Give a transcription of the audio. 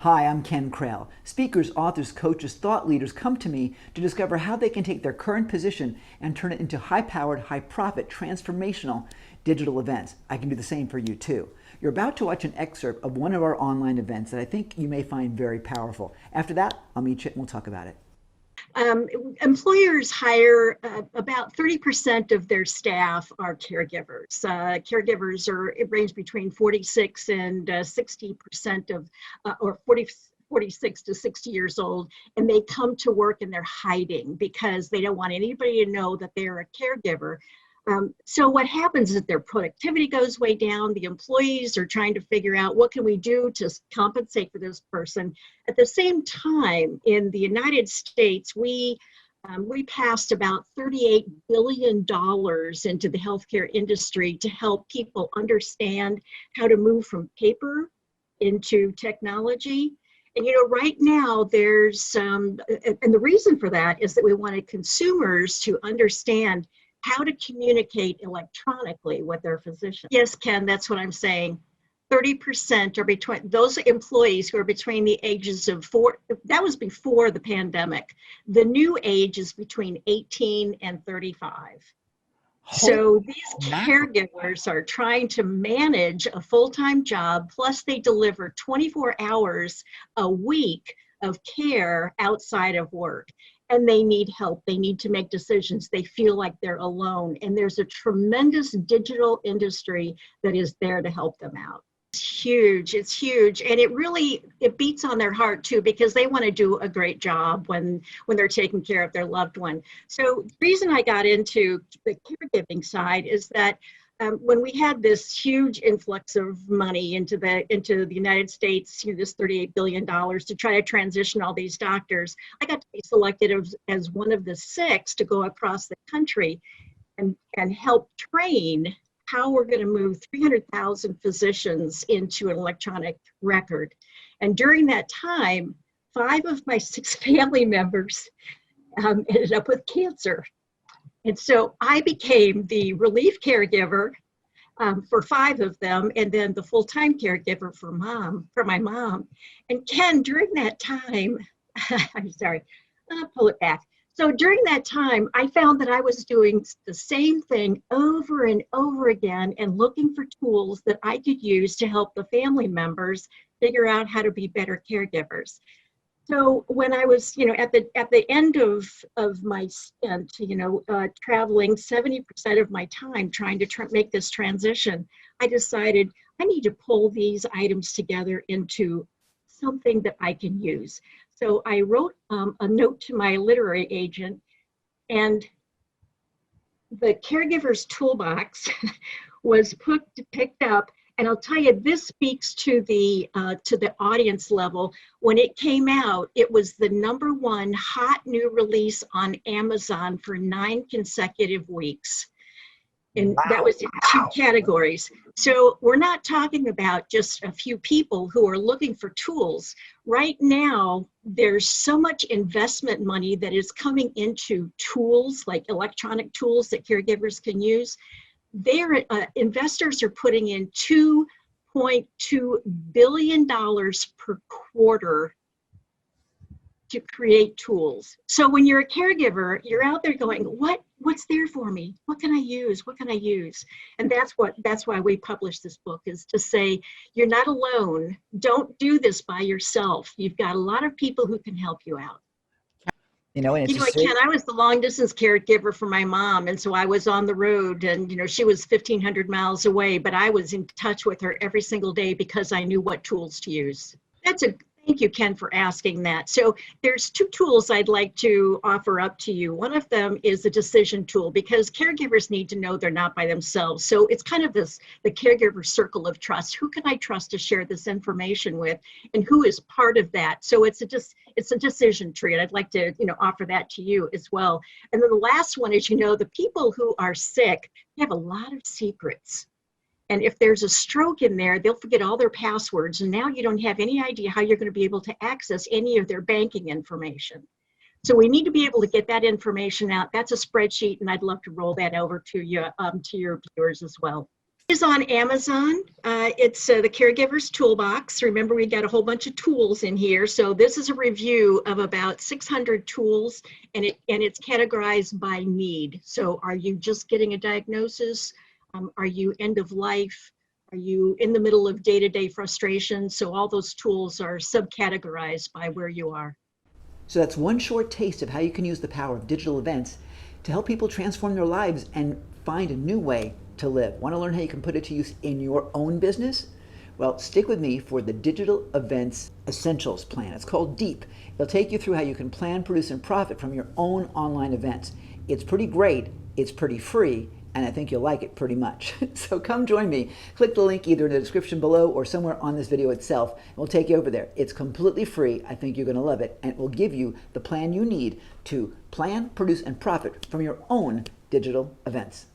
Hi, I'm Ken Krell. Speakers, authors, coaches, thought leaders come to me to discover how they can take their current position and turn it into high-powered, high-profit, transformational digital events. I can do the same for you too. You're about to watch an excerpt of one of our online events that I think you may find very powerful. After that, I'll meet you and we'll talk about it. Employers hire about 30% of their staff are caregivers. Caregivers range between 46 and 60% of, or 46 to 60 years old, and they come to work and they're hiding because they don't want anybody to know that they're a caregiver. So what happens is their productivity goes way down. The employees are trying to figure out what can we do to compensate for this person. At the same time, in the United States, we passed about $38 billion into the healthcare industry to help people understand how to move from paper into technology. And right now there's, and the reason for that is that we wanted consumers to understand how to communicate electronically with their physician. Yes, Ken, that's what I'm saying. 30% are between those employees who are between the ages of that was before the pandemic. The new age is between 18 and 35. So these caregivers are trying to manage a full-time job, plus they deliver 24 hours a week of care outside of work. And they need help. They need to make decisions. They feel like they're alone. And there's a tremendous digital industry that is there to help them out. It's huge. It's huge. And it beats on their heart too, because they want to do a great job when they're taking care of their loved one. So the reason I got into the caregiving side is that when we had this huge influx of money into the United States, this $38 billion to try to transition all these doctors, I got to be selected as one of the 6 to go across the country and help train how we're going to move 300,000 physicians into an electronic record. And during that time, 5 of my 6 family members ended up with cancer. And so I became the relief caregiver for 5 of them, and then the full-time caregiver for my mom. And Ken, during that time, I'm sorry, I'll pull it back. So during that time, I found that I was doing the same thing over and over again and looking for tools that I could use to help the family members figure out how to be better caregivers. So when I was, at the end of my stint, traveling 70% of my time trying to make this transition, I decided I need to pull these items together into something that I can use. So I wrote a note to my literary agent, and the Caregiver's Toolbox was picked up. And I'll tell you, this speaks to the audience level. When it came out, it was the #1 hot new release on Amazon for 9 consecutive weeks. And that was in 2 categories. So we're not talking about just a few people who are looking for tools. Right now, there's so much investment money that is coming into tools, like electronic tools that caregivers can use. Investors are putting in $2.2 billion per quarter to create tools. So when you're a caregiver, you're out there going, what's there for me? What can I use? What can I use? And that's why we published this book, is to say, you're not alone. Don't do this by yourself. You've got a lot of people who can help you out. Ken, I was the long distance caregiver for my mom. And so I was on the road, and, she was 1,500 miles away, but I was in touch with her every single day because I knew what tools to use. Thank you, Ken, for asking that. So there's 2 tools I'd like to offer up to you. One of them is a decision tool, because caregivers need to know they're not by themselves. So it's kind of the caregiver circle of trust. Who can I trust to share this information with, and who is part of that? So it's a decision tree, and I'd like to offer that to you as well. And then the last one is, the people who are sick, they have a lot of secrets. And if there's a stroke in there, they'll forget all their passwords. And now you don't have any idea how you're going to be able to access any of their banking information. So we need to be able to get that information out. That's a spreadsheet, and I'd love to roll that over to you, to your viewers as well. Is on Amazon. It's the Caregivers Toolbox. Remember, we got a whole bunch of tools in here. So this is a review of about 600 tools, and it's categorized by need. So are you just getting a diagnosis? Are you end of life? Are you in the middle of day-to-day frustration? So all those tools are subcategorized by where you are. So that's one short taste of how you can use the power of digital events to help people transform their lives and find a new way to live. Want to learn how you can put it to use in your own business? Well, stick with me for the Digital Events Essentials Plan. It's called DEEP. It'll take you through how you can plan, produce, and profit from your own online events. It's pretty great, it's pretty free, and I think you'll like it pretty much. So come join me. Click the link either in the description below or somewhere on this video itself, and we'll take you over there. It's completely free. I think you're going to love it, and it will give you the plan you need to plan, produce, and profit from your own digital events.